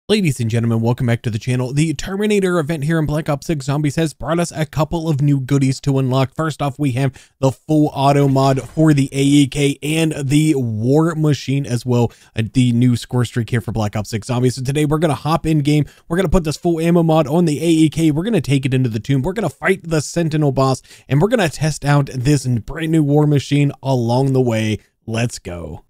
Ladies and gentlemen, welcome back to the channel. The Terminator event here in Black Ops 6 Zombies has brought us a couple of new goodies to unlock. First off, we have the full auto mod for the AEK and the War Machine as well, the new score streak here for Black Ops 6 Zombies. So today we're going to hop in game. We're going to put this full ammo mod on the AEK. We're going to take it into the tomb. We're going to fight the Sentinel boss, and we're going to test out this brand new War Machine along the way. Let's go.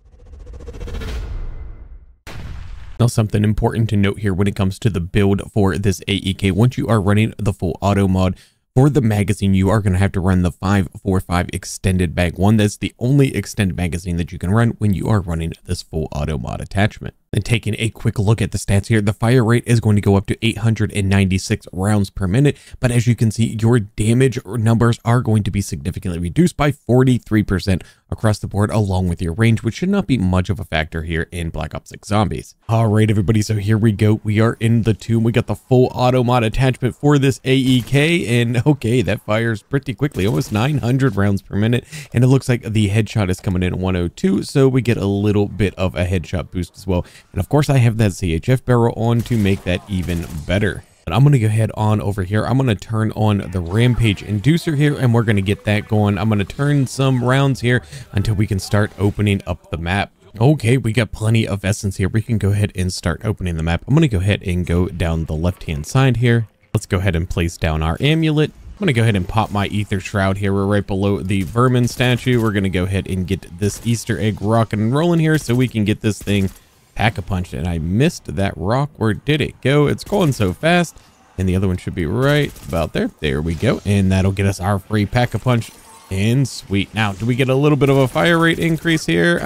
Now, something important to note here when it comes to the build for this AEK, once you are running the full auto mod for the magazine, you are going to have to run the 545 extended mag one. That's the only extended magazine that you can run when you are running this full auto mod attachment. And taking a quick look at the stats here, the fire rate is going to go up to 896 rounds per minute. But as you can see, your damage numbers are going to be significantly reduced by 43% across the board, along with your range, which should not be much of a factor here in Black Ops 6 Zombies. All right, everybody, so here we go. We are in the tomb. We got the full auto mod attachment for this AEK, and okay, that fires pretty quickly, almost 900 rounds per minute. And it looks like the headshot is coming in at 102, so we get a little bit of a headshot boost as well. And of course, I have that CHF barrel on to make that even better. But I'm going to go ahead on over here. I'm going to turn on the Rampage Inducer here, and we're going to get that going. I'm going to turn some rounds here until we can start opening up the map. Okay, we got plenty of essence here. We can go ahead and start opening the map. I'm going to go ahead and go down the left-hand side here. Let's go ahead and place down our amulet. I'm going to go ahead and pop my Ether Shroud here. We're right below the Vermin statue. We're going to go ahead and get this Easter egg rocking and rolling here so we can get this thing Pack-a-Punch. And I missed that rock. Where did it go? It's going so fast. And the other one should be right about there. There we go. And that'll get us our free Pack-a-Punch. And sweet. Now, do we get a little bit of a fire rate increase here?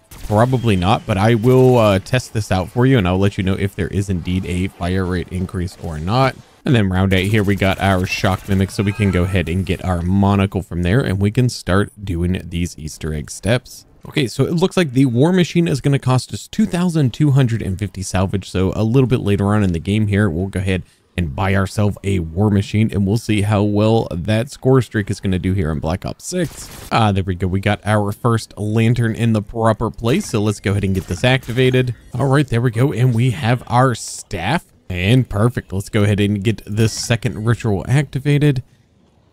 Probably not, but I will test this out for you, and I'll let you know if there is indeed a fire rate increase or not. And then round 8 here, we got our shock mimic, so we can go ahead and get our monocle from there, and we can start doing these Easter egg steps. Okay, so it looks like the War Machine is going to cost us 2,250 salvage. So a little bit later on in the game here, we'll go ahead and buy ourselves a War Machine, and we'll see how well that score streak is going to do here in Black Ops 6. There we go. We got our first lantern in the proper place. So let's go ahead and get this activated. All right, there we go. And we have our staff. And perfect. Let's go ahead and get this second ritual activated.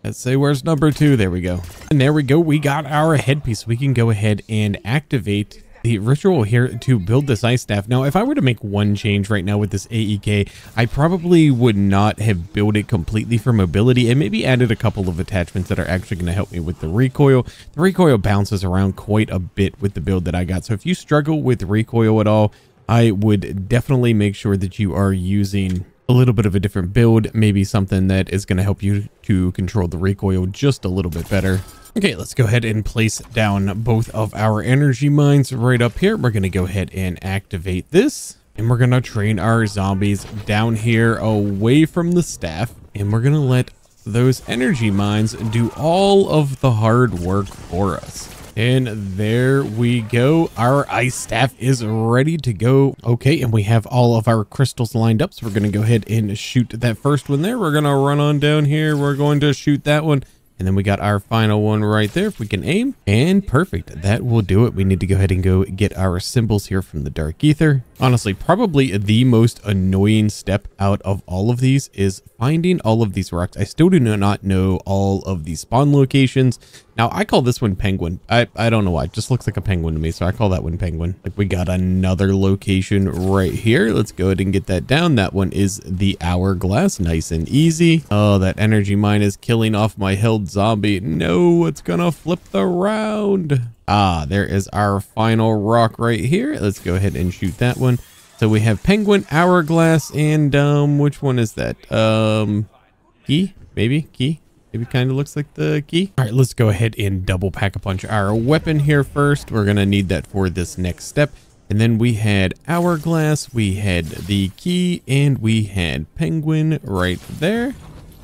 Let's say, where's number 2? There we go. And there we go. We got our headpiece. We can go ahead and activate the ritual here to build this ice staff. Now, if I were to make one change right now with this AEK, I probably would not have built it completely for mobility and maybe added a couple of attachments that are actually going to help me with the recoil. The recoil bounces around quite a bit with the build that I got. So if you struggle with recoil at all, I would definitely make sure that you are using a little bit of a different build, maybe something that is going to help you to control the recoil just a little bit better. Okay, let's go ahead and place down both of our energy mines right up here. We're going to go ahead and activate this, and we're going to train our zombies down here away from the staff, and we're going to let those energy mines do all of the hard work for us. And there we go. Our ice staff is ready to go. Okay, and we have all of our crystals lined up. So we're going to go ahead and shoot that first one there. We're going to run on down here. We're going to shoot that one. And then we got our final one right there. If we can aim, and perfect. That will do it. We need to go ahead and go get our symbols here from the Dark Ether. Honestly, probably the most annoying step out of all of these is finding all of these rocks. I still do not know all of these spawn locations. Now, I call this one Penguin. I don't know why. It just looks like a penguin to me, so I call that one Penguin. Like, we got another location right here. Let's go ahead and get that down. That one is the Hourglass. Nice and easy. Oh, that energy mine is killing off my held zombie. No, it's gonna flip the round. There is our final rock right here. Let's go ahead and shoot that one. So we have Penguin, Hourglass, and which one is that? Key? Maybe? Key? Maybe kind of looks like the key. All right, let's go ahead and double Pack-a-Punch our weapon here first. We're going to need that for this next step. And then we had Hourglass, we had the key, and we had Penguin right there.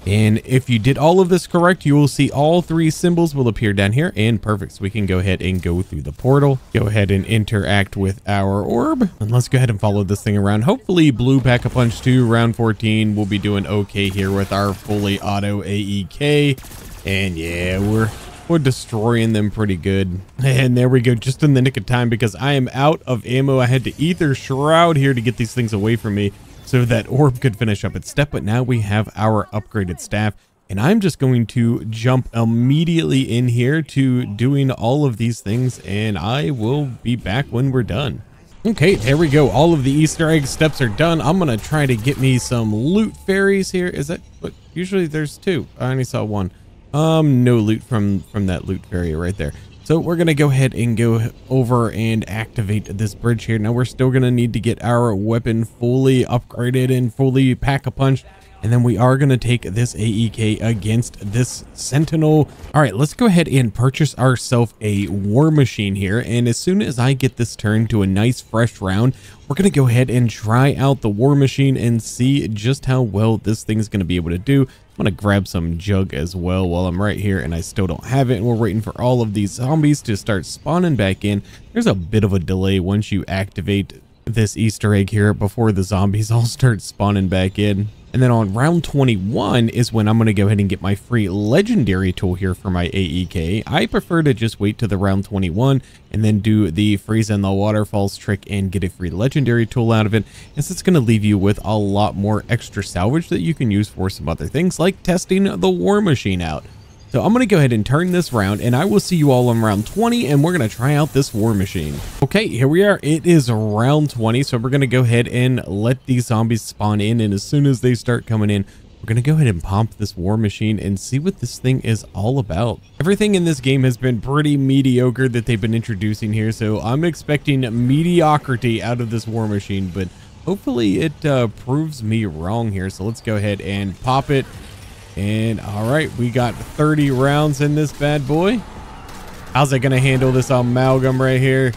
And if you did all of this correct, you will see all 3 symbols will appear down here, and perfect. So we can go ahead and go through the portal, go ahead and interact with our orb, and let's go ahead and follow this thing around. Hopefully blue Pack-a-Punch 2 round 14 will be doing okay here with our fully auto AEK. And yeah, we're destroying them pretty good. And there we go, just in the nick of time, because I am out of ammo. I had to Ether Shroud here to get these things away from me. so that orb could finish up its step. But now we have our upgraded staff, and I'm just going to jump immediately in here to doing all of these things, and I will be back when we're done. Okay, there we go. All of the Easter egg steps are done. I'm gonna try to get me some loot fairies here. Is that what? Usually there's two. I only saw one. No loot from that loot fairy right there. So we're gonna go ahead and go over and activate this bridge here. Now we're still gonna need to get our weapon fully upgraded and fully pack-a-punched. And then we are going to take this AEK against this Sentinel. All right, let's go ahead and purchase ourselves a war machine here. And as soon as I get this turned to a nice fresh round, we're going to go ahead and try out the war machine and see just how well this thing's going to be able to do. I'm going to grab some jug as well while I'm right here, and I still don't have it. And we're waiting for all of these zombies to start spawning back in. There's a bit of a delay once you activate this Easter egg here before the zombies all start spawning back in. And then on round 21 is when I'm going to go ahead and get my free legendary tool here for my AEK. I prefer to just wait to the round 21 and then do the freeze and the waterfalls trick and get a free legendary tool out of it, as it's going to leave you with a lot more extra salvage that you can use for some other things like testing the war machine out. So I'm going to go ahead and turn this round, and I will see you all on round 20, and we're going to try out this war machine. Okay, here we are. It is round 20, so we're going to go ahead and let these zombies spawn in, and as soon as they start coming in, we're going to go ahead and pump this war machine and see what this thing is all about. Everything in this game has been pretty mediocre that they've been introducing here, so I'm expecting mediocrity out of this war machine, but hopefully it proves me wrong here. So let's go ahead and pop it. And all right, we got 30 rounds in this bad boy. How's it gonna handle this amalgam right here?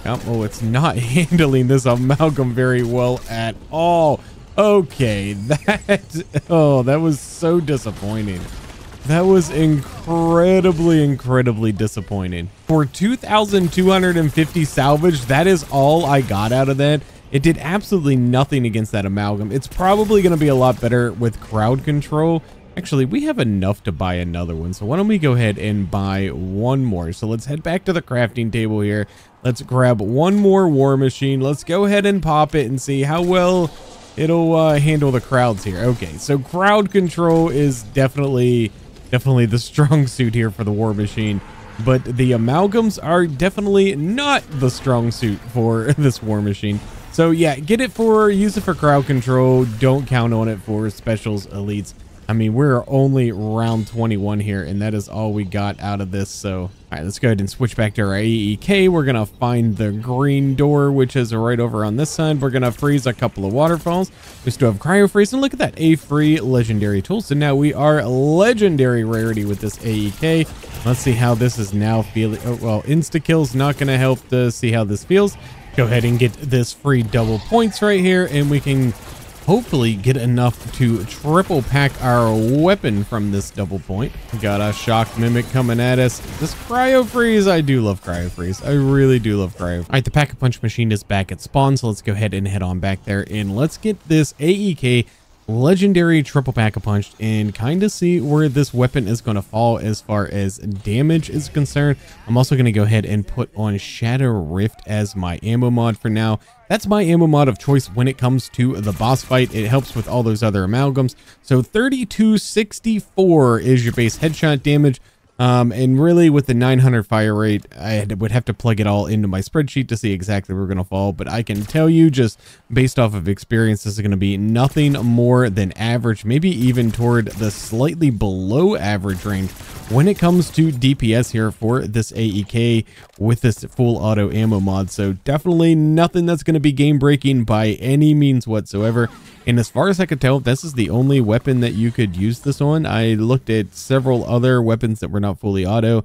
Oh, it's not handling this amalgam very well at all. Okay, that was so disappointing. That was incredibly disappointing. For 2,250 salvage, that is all I got out of that. It did absolutely nothing against that amalgam. It's probably going to be a lot better with crowd control. Actually, we have enough to buy another one. So why don't we go ahead and buy one more? So let's head back to the crafting table here. Let's grab one more war machine. Let's go ahead and pop it and see how well it'll handle the crowds here. Okay, so crowd control is definitely the strong suit here for the war machine. But the amalgams are definitely not the strong suit for this war machine. So yeah, use it for crowd control. Don't count on it for specials elites. I mean, we're only round 21 here, and that is all we got out of this. So, all right, let's go ahead and switch back to our AEK. We're going to find the green door, which is right over on this side. We're going to freeze a couple of waterfalls. We still have cryo freeze, and look at that, a free legendary tool. So now we are legendary rarity with this AEK. Let's see how this is now feeling. Oh, well, insta-kill's not going to help to see how this feels. Go ahead and get this free double points right here, and we can hopefully get enough to triple pack our weapon from this double point. We got a shock mimic coming at us. This cryo freeze, I do love cryo freeze. I really do love cryo. All right, the pack-a-punch machine is back at spawn, so let's go ahead and head on back there, and let's get this AEK legendary triple pack-a-punch and kind of see where this weapon is going to fall as far as damage is concerned. I'm also going to go ahead and put on Shadow Rift as my ammo mod for now. That's my ammo mod of choice when it comes to the boss fight. It helps with all those other amalgams. So 3264 is your base headshot damage. And really with the 900 fire rate, I would have to plug it all into my spreadsheet to see exactly where we're going to fall. But I can tell you just based off of experience, this is going to be nothing more than average, maybe even toward the slightly below average range when it comes to DPS here for this AEK with this full auto ammo mod. So definitely nothing that's going to be game breaking by any means whatsoever. And as far as I could tell, this is the only weapon that you could use this on. I looked at several other weapons that were not fully auto.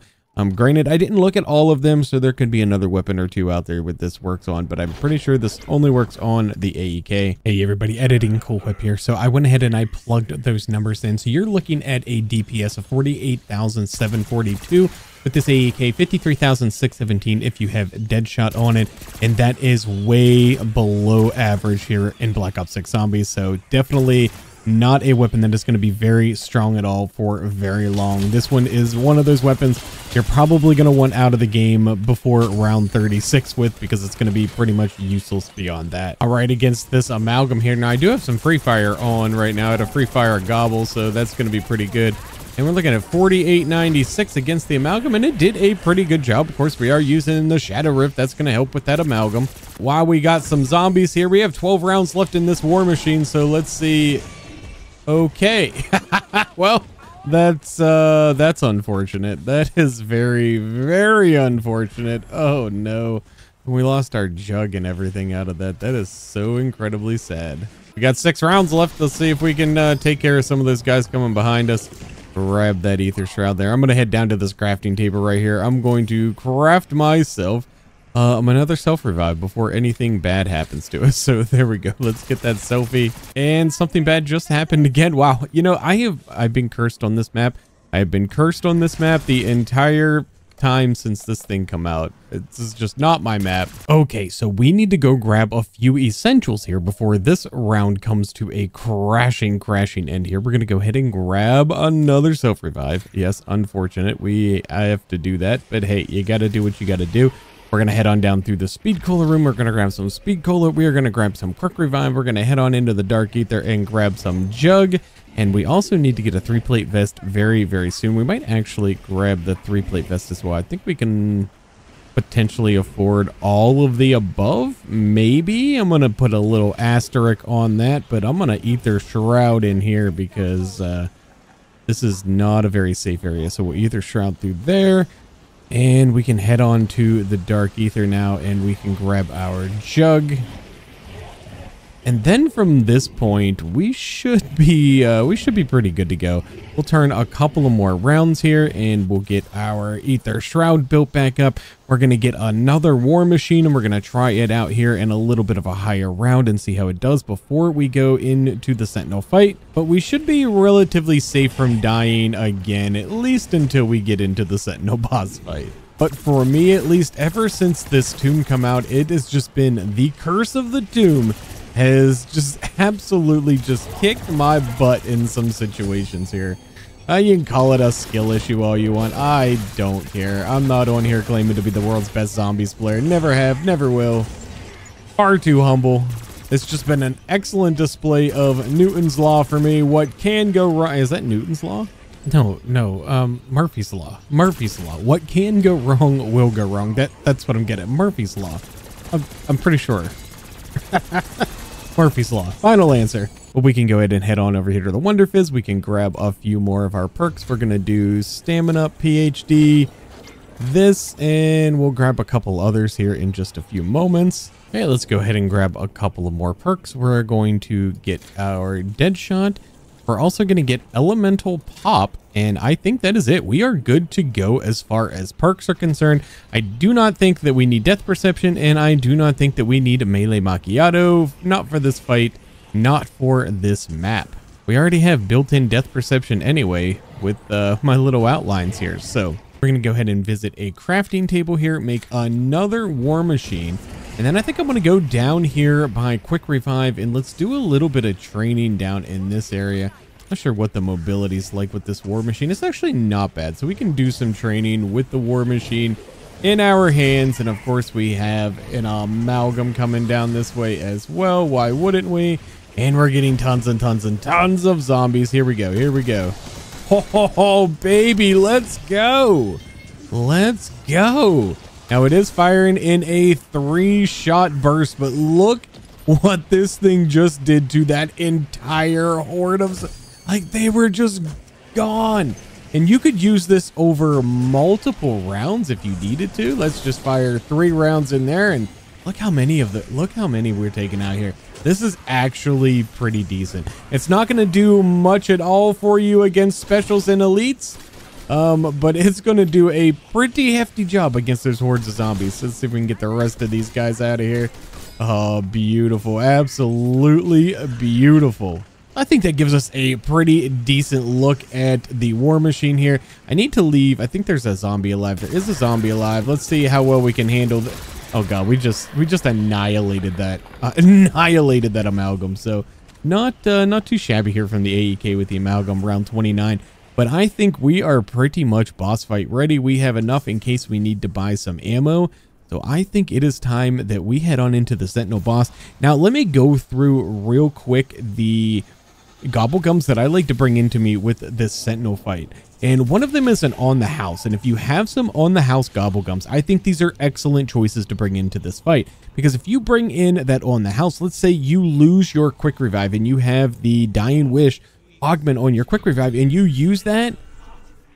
Granted, I didn't look at all of them, so there could be another weapon or two out there with this works on, but I'm pretty sure this only works on the AEK. Hey everybody, editing Cool Whip here. So I went ahead and I plugged those numbers in. So you're looking at a DPS of 48,742 with this AEK, 53,617 if you have Deadshot on it, and that is way below average here in Black Ops 6 Zombies. So definitely not a weapon that is going to be very strong at all for very long. This one is one of those weapons you're probably going to want out of the game before round 36 with, because it's going to be pretty much useless beyond that. All right, against this amalgam here. Now, I do have some free fire on right now at a free fire gobble, so that's going to be pretty good. And we're looking at 48.96 against the amalgam, and it did a pretty good job. Of course, we are using the Shadow Rift. That's going to help with that amalgam. While we got some zombies here, we have 12 rounds left in this war machine, so let's see. Okay. Well, that's unfortunate. That is very, very unfortunate. Oh, no. We lost our jug and everything out of that. That is so incredibly sad. We got 6 rounds left. Let's see if we can take care of some of those guys coming behind us. Grab that ether shroud there. I'm going to head down to this crafting table right here. I'm going to craft myself another self-revive before anything bad happens to us. So there we go. Let's get that selfie. And something bad just happened again. Wow. You know, I've been cursed on this map. I've been cursed on this map the entire time since this thing come out. This is just not my map. Okay, so we need to go grab a few essentials here before this round comes to a crashing end here. We're gonna go ahead and grab another self-revive. Yes, unfortunate. I have to do that, but hey, you gotta do what you gotta do. We're gonna head on down through the speed cola room. We're gonna grab some speed cola. We are gonna grab some quick revive. We're gonna head on into the dark ether and grab some jug. And we also need to get a 3-plate vest very, very soon. We might actually grab the 3-plate vest as well. I think we can potentially afford all of the above. Maybe. I'm going to put a little asterisk on that, but I'm going to ether shroud in here because this is not a very safe area. So we'll ether shroud through there, and we can head on to the dark ether now, and we can grab our jug. And then from this point, we should be pretty good to go. We'll turn a couple of more rounds here, and we'll get our ether shroud built back up. We're going to get another war machine, and we're going to try it out here in a little bit of a higher round and see how it does before we go into the sentinel fight. But we should be relatively safe from dying again, at least until we get into the sentinel boss fight. But for me, at least, ever since this tomb come out, it has just been the curse of the tomb. Has just absolutely just kicked my butt in some situations here. You can call it a skill issue all you want. I don't care. I'm not on here claiming to be the world's best zombies player. Never have, never will. Far too humble. It's just been an excellent display of Newton's Law for me. What can go wrong? Is that Newton's Law? No. Murphy's Law. Murphy's Law. What can go wrong will go wrong. That's what I'm getting at. Murphy's Law. I'm pretty sure. Murphy's Law. Final answer. Well, we can go ahead and head on over here to the Wonder Fizz. We can grab a few more of our perks. We're going to do Stamina, PhD, this, and we'll grab a couple others here in just a few moments. Okay, let's go ahead and grab a couple of more perks. We're going to get our Deadshot. We're also going to get Elemental Pop, and I think that is it. We are good to go as far as perks are concerned. I do not think that we need Death Perception, and I do not think that we need Melee Macchiato. Not for this fight, not for this map. We already have built-in Death Perception anyway with my little outlines here. So we're going to go ahead and visit a crafting table here, make another war machine. And then I think I'm going to go down here by Quick Revive, and let's do a little bit of training down in this area. Not sure what the mobility is like with this war machine. It's actually not bad. So we can do some training with the war machine in our hands. And of course we have an amalgam coming down this way as well. Why wouldn't we? And we're getting tons and tons and tons of zombies. Here we go. Here we go. Oh, baby. Let's go. Let's go. Now, it is firing in a 3-shot burst, but look what this thing just did to that entire horde of... Like, they were just gone. And you could use this over multiple rounds if you needed to. Let's just fire 3 rounds in there, and look how many we're taking out here. This is actually pretty decent. It's not going to do much at all for you against specials and elites. But it's going to do a pretty hefty job against those hordes of zombies. Let's see if we can get the rest of these guys out of here. Oh, beautiful. Absolutely beautiful. I think that gives us a pretty decent look at the war machine here. I need to leave. I think there's a zombie alive. There is a zombie alive. Let's see how well we can handle Oh god, we just annihilated that. Annihilated that amalgam. So not too shabby here from the AEK with the amalgam round 29. But I think we are pretty much boss fight ready. We have enough in case we need to buy some ammo. So I think it is time that we head on into the Sentinel boss. Now, let me go through real quick the gobblegums that I like to bring into me with this Sentinel fight. And one of them is an on the house. And if you have some on the house gobblegums, I think these are excellent choices to bring into this fight. Because if you bring in that on the house, let's say you lose your quick revive and you have the dying wish augment on your quick revive and you use that,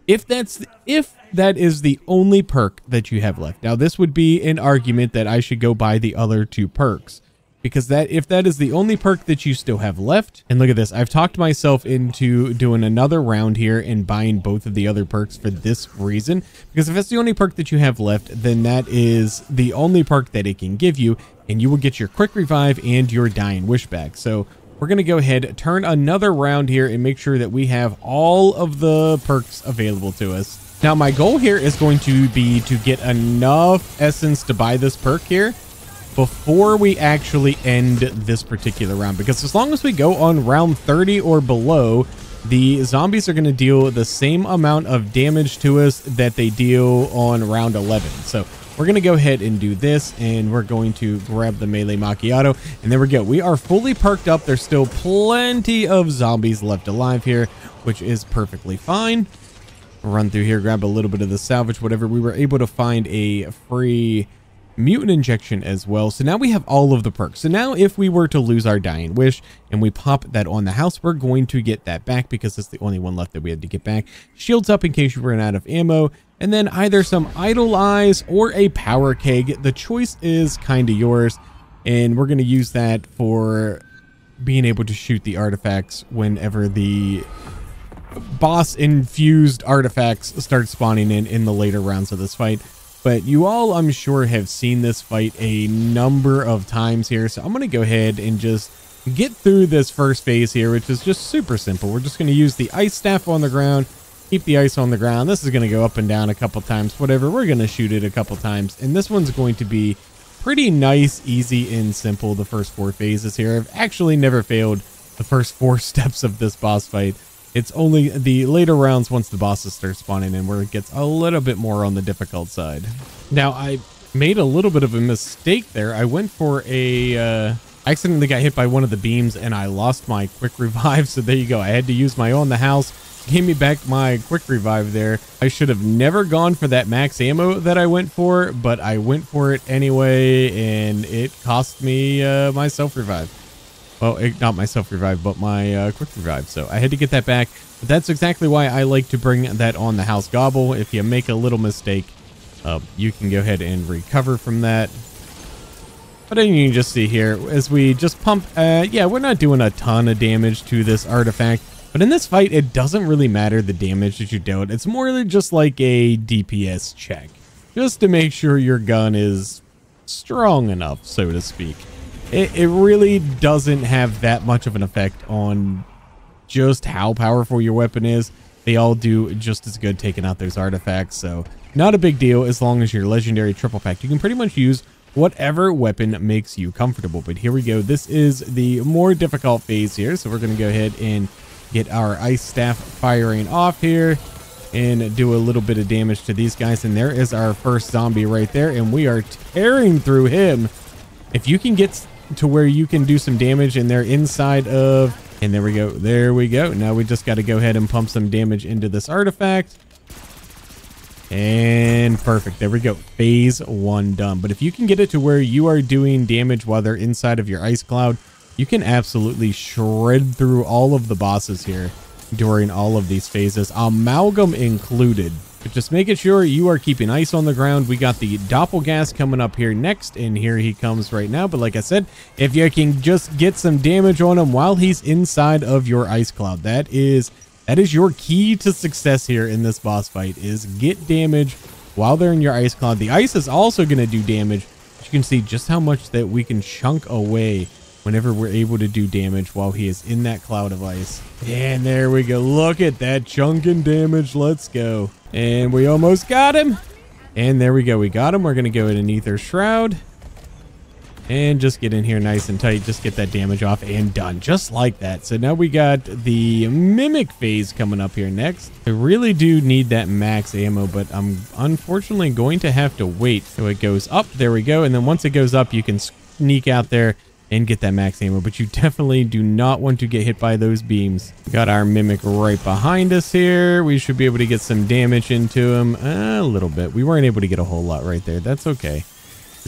if that is the only perk that you have left. Now, this would be an argument that I should go buy the other two perks, because if that is the only perk that you still have left, and look at this, I've talked myself into doing another round here and buying both of the other perks for this reason, because if it's the only perk that you have left, then that is the only perk that it can give you, and you will get your quick revive and your dying wish back. So we're going to go ahead, turn another round here and make sure that we have all of the perks available to us. Now, my goal here is going to be to get enough essence to buy this perk here before we actually end this particular round, because as long as we go on round 30 or below, the zombies are going to deal the same amount of damage to us that they deal on round 11. So we're going to go ahead and do this, and we're going to grab the melee macchiato, and there we go. We are fully perked up. There's still plenty of zombies left alive here, which is perfectly fine. Run through here, grab a little bit of the salvage, whatever. We were able to find a free mutant injection as well. So now we have all of the perks. So now if we were to lose our dying wish and we pop that on the house, we're going to get that back because it's the only one left that we had to get back. Shields up in case you run out of ammo, and then either some idle eyes or a power keg. The choice is kind of yours, and we're going to use that for being able to shoot the artifacts whenever the boss infused artifacts start spawning in the later rounds of this fight. But you all, I'm sure, have seen this fight a number of times here. So I'm going to go ahead and just get through this first phase here, which is just super simple. We're just going to use the ice staff on the ground, keep the ice on the ground. This is going to go up and down a couple times, whatever. We're going to shoot it a couple times. And this one's going to be pretty nice, easy, and simple, the first 4 phases here. I've actually never failed the first 4 steps of this boss fight. It's only the later rounds, once the bosses start spawning in, where it gets a little bit more on the difficult side. Now, I made a little bit of a mistake there. I went for I accidentally got hit by one of the beams and I lost my quick revive. So there you go. I had to use my on the house. Gave me back my quick revive there. I should have never gone for that max ammo that I went for, but I went for it anyway, and it cost me my self revive. Well, not my self-revive, but my quick revive. So I had to get that back. But that's exactly why I like to bring that on the house gobble. If you make a little mistake, you can go ahead and recover from that. But then you can just see here, as we just pump, yeah, we're not doing a ton of damage to this artifact. But in this fight, it doesn't really matter the damage that you dealt. It's more just like a DPS check, just to make sure your gun is strong enough, so to speak. It really doesn't have that much of an effect on just how powerful your weapon is. They all do just as good taking out those artifacts, so not a big deal as long as you're legendary triple pack. You can pretty much use whatever weapon makes you comfortable. But here we go. This is the more difficult phase here, so we're going to go ahead and get our ice staff firing off here and do a little bit of damage to these guys. And there is our first zombie right there, and we are tearing through him. If you can get to where you can do some damage and they're inside of, and there we go. Now we just got to go ahead and pump some damage into this artifact, and perfect. There we go. Phase 1 done. But if you can get it to where you are doing damage while they're inside of your ice cloud, you can absolutely shred through all of the bosses here during all of these phases, amalgam included. But just making sure you are keeping ice on the ground. We got the doppelgas coming up here next, and here he comes right now. But like I said, if you can just get some damage on him while he's inside of your ice cloud, that is your key to success here in this boss fight, is get damage while they're in your ice cloud. The ice is also going to do damage, but you can see just how much that we can chunk away whenever we're able to do damage while he is in that cloud of ice. And there we go. Look at that chunking damage. Let's go. And we almost got him. And there we go. We got him. We're going to go in an Ether Shroud. And just get in here nice and tight. Just get that damage off and done. Just like that. So now we got the Mimic phase coming up here next. I really do need that max ammo, but I'm unfortunately going to have to wait till it goes up. There we go. And then once it goes up, you can sneak out there and get that max ammo. But you definitely do not want to get hit by those beams. Got our Mimic right behind us here. We should be able to get some damage into him. A little bit. We weren't able to get a whole lot right there. That's okay.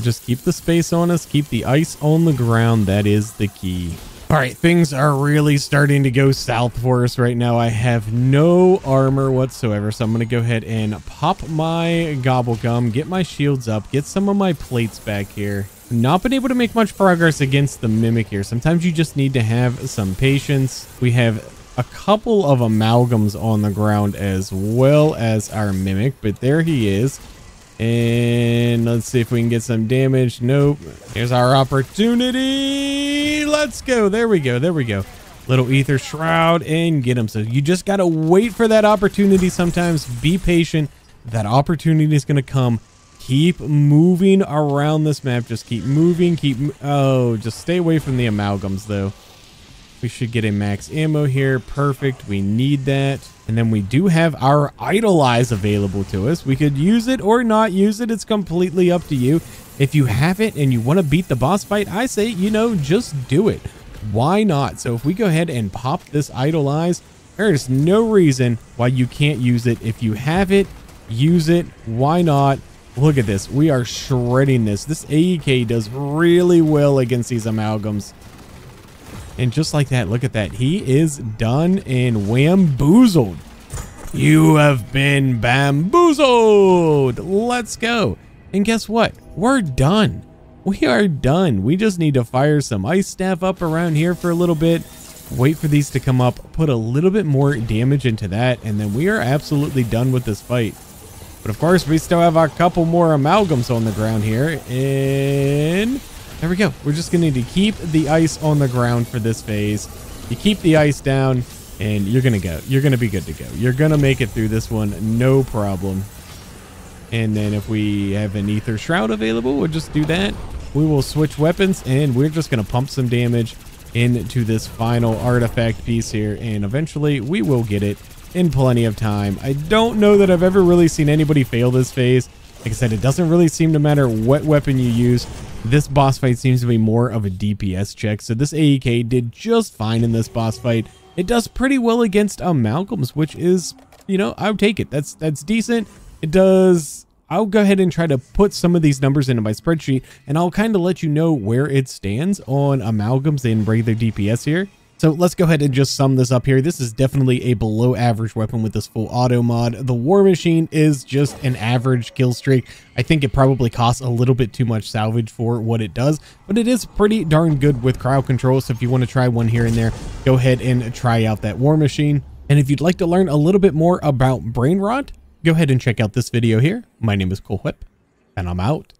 Just keep the space on us, keep the ice on the ground. That is the key. All right, things are really starting to go south for us right now. I have no armor whatsoever, so I'm going to go ahead and pop my gobble gum, get my shields up, get some of my plates back here. Not been able to make much progress against the Mimic here. Sometimes you just need to have some patience. We have a couple of amalgams on the ground as well as our Mimic, but there he is. And let's see if we can get some damage. Nope. Here's our opportunity. Let's go. There we go. There we go. Little ether shroud and get him. So you just got to wait for that opportunity sometimes. Be patient. That opportunity is going to come. Keep moving around this map. Just keep moving. Just stay away from the amalgams though. We should get a max ammo here. Perfect. We need that. And then we do have our Idolize available to us. We could use it or not use it. It's completely up to you. If you have it and you want to beat the boss fight, I say, just do it. Why not? So if we go ahead and pop this Idolize, there's no reason why you can't use it. If you have it, use it. Why not? Look at this. We are shredding this. This AEK does really well against these amalgams. And just like that, look at that. He is done and whamboozled. You have been bamboozled. Let's go. And guess what? We're done. We are done. We just need to fire some ice staff up around here for a little bit. Wait for these to come up. Put a little bit more damage into that. And then we are absolutely done with this fight. But of course, we still have a couple more amalgams on the ground here. And there we go. We're just going to need to keep the ice on the ground for this phase. You keep the ice down and you're going to go. You're going to be good to go. You're going to make it through this one. No problem. And then if we have an ether shroud available, we'll just do that. We will switch weapons and we're just going to pump some damage into this final artifact piece here. And eventually we will get it in plenty of time. I don't know that I've ever really seen anybody fail this phase. Like I said, it doesn't really seem to matter what weapon you use. This boss fight seems to be more of a DPS check. So this AEK did just fine in this boss fight. It does pretty well against amalgams, which is, I would take it. That's decent. It does. I'll go ahead and try to put some of these numbers into my spreadsheet and I'll kind of let you know where it stands on amalgams and regular DPS here. So let's go ahead and just sum this up here. This is definitely a below average weapon with this full auto mod. The War Machine is just an average kill streak. I think it probably costs a little bit too much salvage for what it does, but it is pretty darn good with crowd control. So if you want to try one here and there, go ahead and try out that War Machine. And if you'd like to learn a little bit more about brain rot, go ahead and check out this video here. My name is Cool Whip and I'm out.